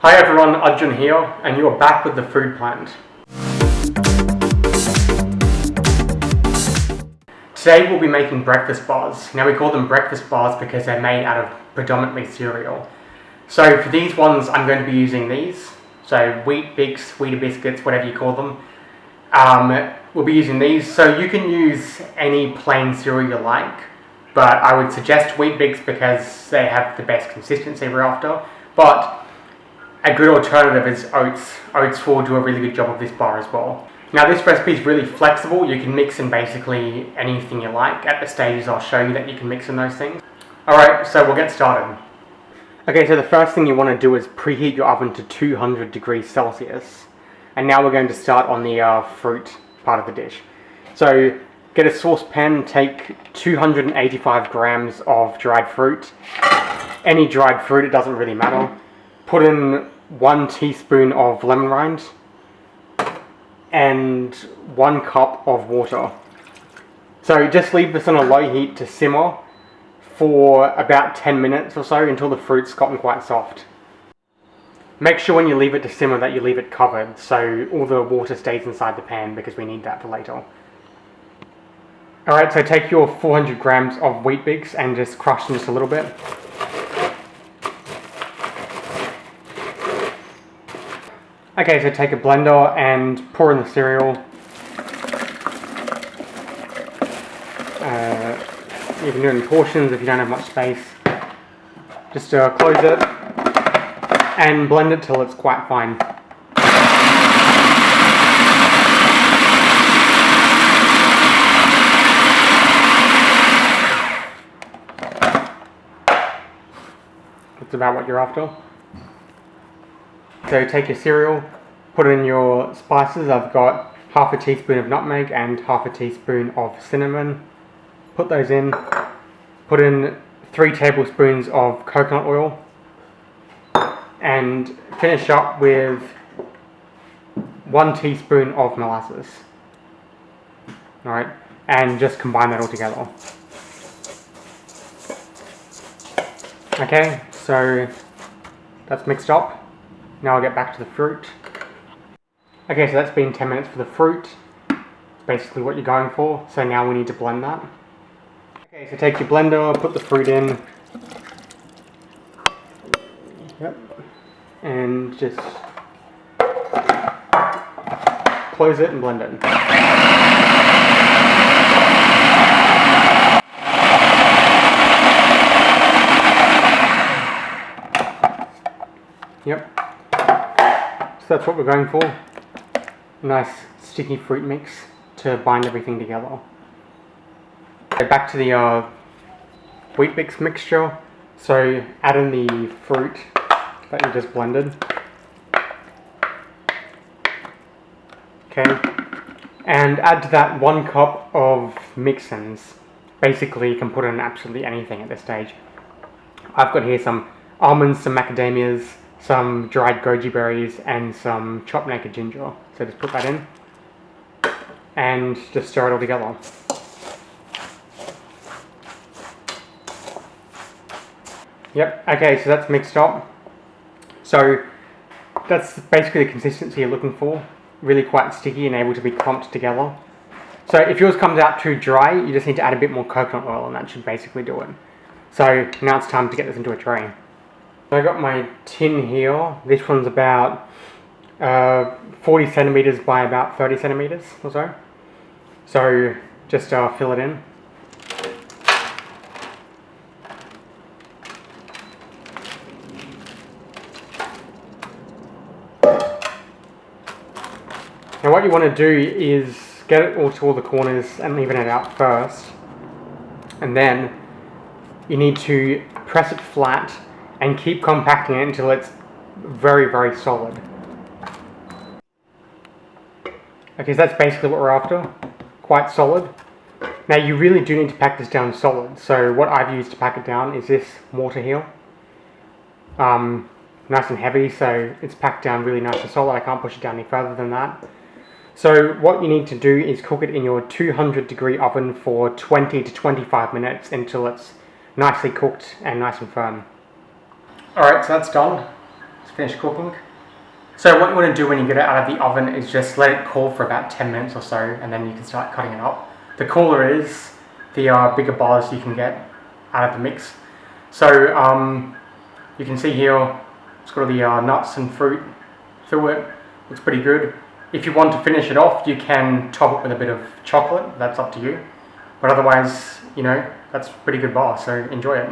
Hi everyone, Arjun here, and you're back with the food plant. Today we'll be making breakfast bars. Now we call them breakfast bars because they're made out of predominantly cereal. So for these ones I'm going to be using these. So Wheat Bix, Wheat Biscuits, whatever you call them. We'll be using these. So you can use any plain cereal you like, but I would suggest Wheat Bix because they have the best consistency we're after. But a good alternative is Oats. Oats will do a really good job of this bar as well. Now this recipe is really flexible. You can mix in basically anything you like. At the stages I'll show you that you can mix in those things. Alright, so we'll get started. Okay, so the first thing you want to do is preheat your oven to 200 degrees Celsius. And now we're going to start on the fruit part of the dish. So get a saucepan, take 285 grams of dried fruit. Any dried fruit, it doesn't really matter. Put in 1 teaspoon of lemon rind and 1 cup of water. So just leave this on a low heat to simmer for about 10 minutes or so until the fruit's gotten quite soft. Make sure when you leave it to simmer that you leave it covered so all the water stays inside the pan because we need that for later. Alright, so take your 400 grams of Wheat Bix and just crush them just a little bit. Okay, so take a blender and pour in the cereal. You can do it in portions if you don't have much space. Just close it and blend it till it's quite fine. That's about what you're after. So take your cereal, put in your spices. I've got half a teaspoon of nutmeg and half a teaspoon of cinnamon. Put those in. Put in 3 tablespoons of coconut oil. And finish up with 1 teaspoon of molasses. Alright, and just combine that all together. Okay, so that's mixed up. Now I'll get back to the fruit. Okay, so that's been 10 minutes for the fruit. It's basically what you're going for. So now we need to blend that. Okay, so take your blender, put the fruit in. Yep. And just close it and blend it. Yep. So that's what we're going for. Nice sticky fruit mix to bind everything together. Okay, back to the Wheat Bix mixture. So add in the fruit that you just blended. Okay. And add to that 1 cup of mix-ins. Basically you can put in absolutely anything at this stage. I've got here some almonds, some macadamias, some dried goji berries and some chopped naked ginger. So just put that in and just stir it all together. Yep, okay, so that's mixed up. So that's basically the consistency you're looking for. Really quite sticky and able to be clumped together. So if yours comes out too dry, you just need to add a bit more coconut oil and that should basically do it. So now it's time to get this into a tray. I got my tin here. This one's about 40 centimeters by about 30 centimeters or so. So just fill it in. Now what you want to do is get it all to all the corners and even it out first. And then you need to press it flat and keep compacting it until it's very, very solid. Okay, so that's basically what we're after. Quite solid. Now you really do need to pack this down solid. So what I've used to pack it down is this mortar here. Nice and heavy, so it's packed down really nice and solid. I can't push it down any further than that. So what you need to do is cook it in your 200 degree oven for 20 to 25 minutes until it's nicely cooked and nice and firm. Alright, so that's done. It's finished cooking. So what you want to do when you get it out of the oven is just let it cool for about 10 minutes or so, and then you can start cutting it up. The cooler is, the bigger bars you can get out of the mix. So you can see here, it's got all the nuts and fruit through it. Looks pretty good. If you want to finish it off, you can top it with a bit of chocolate. That's up to you. But otherwise, you know, that's a pretty good bar, so enjoy it.